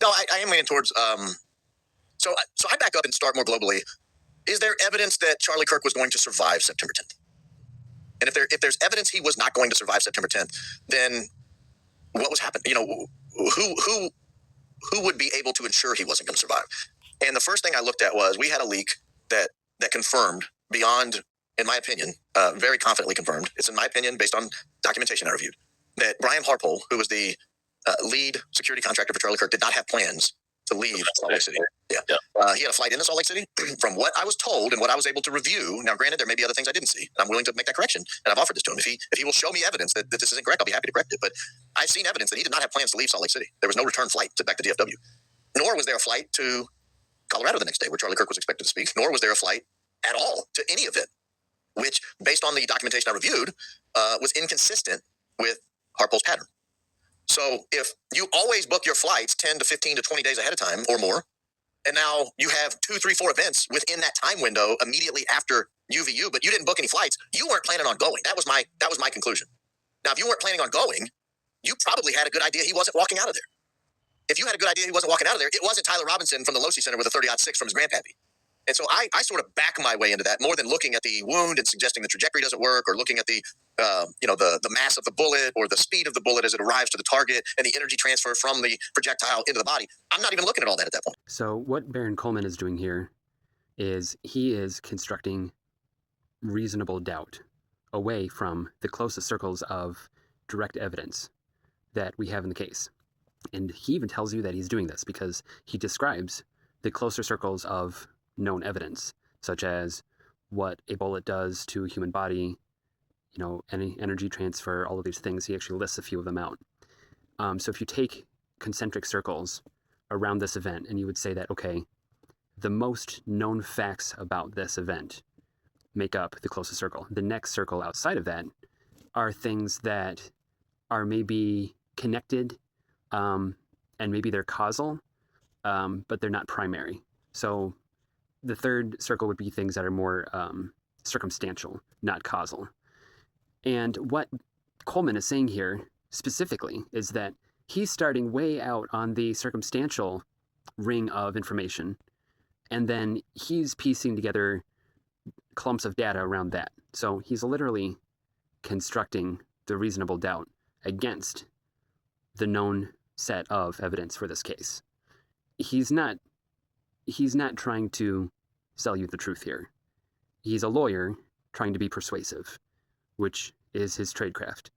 I am leaning towards. So I back up and start more globally. Is there evidence that Charlie Kirk was going to survive September 10th? And if there's evidence he was not going to survive September 10th, then what was happening? Who would be able to ensure he wasn't going to survive? And the first thing I looked at was we had a leak that confirmed beyond, in my opinion, very confidently confirmed. It's in my opinion based on documentation I reviewed that Brian Harpole, who was the lead security contractor for Charlie Kirk, did not have plans to leave Salt Lake City. Yeah. He had a flight into Salt Lake City. From what I was told and what I was able to review, now granted, there may be other things I didn't see, and I'm willing to make that correction, and I've offered this to him. If he will show me evidence that this isn't correct, I'll be happy to correct it. But I've seen evidence that he did not have plans to leave Salt Lake City. There was no return flight back to DFW, nor was there a flight to Colorado the next day where Charlie Kirk was expected to speak, nor was there a flight at all to any event, which, based on the documentation I reviewed, was inconsistent with Harpole's pattern. So if you always book your flights 10 to 15 to 20 days ahead of time or more, and now you have 2, 3, 4 events within that time window immediately after UVU, but you didn't book any flights, you weren't planning on going. That was my conclusion. Now, if you weren't planning on going, you probably had a good idea he wasn't walking out of there. If you had a good idea he wasn't walking out of there, it wasn't Tyler Robinson from the Losi Center with a 30-06 from his grandpappy. And so I sort of back my way into that more than looking at the wound and suggesting the trajectory doesn't work, or looking at the mass of the bullet or the speed of the bullet as it arrives to the target and the energy transfer from the projectile into the body. I'm not even looking at all that at that point. So what Baron Coleman is doing here is he is constructing reasonable doubt away from the closest circles of direct evidence that we have in the case. And he even tells you that he's doing this because he describes the closer circles of known evidence, such as what a bullet does to a human body, any energy transfer, all of these things. He actually lists a few of them out. So if you take concentric circles around this event and you would say that, okay, the most known facts about this event make up the closest circle. The next circle outside of that are things that are maybe connected, and maybe they're causal, but they're not primary. So the third circle would be things that are more circumstantial, not causal. And what Coleman is saying here specifically is that he's starting way out on the circumstantial ring of information, and then he's piecing together clumps of data around that. So he's literally constructing the reasonable doubt against the known set of evidence for this case. He's not trying to sell you the truth here. He's a lawyer trying to be persuasive, which is his tradecraft.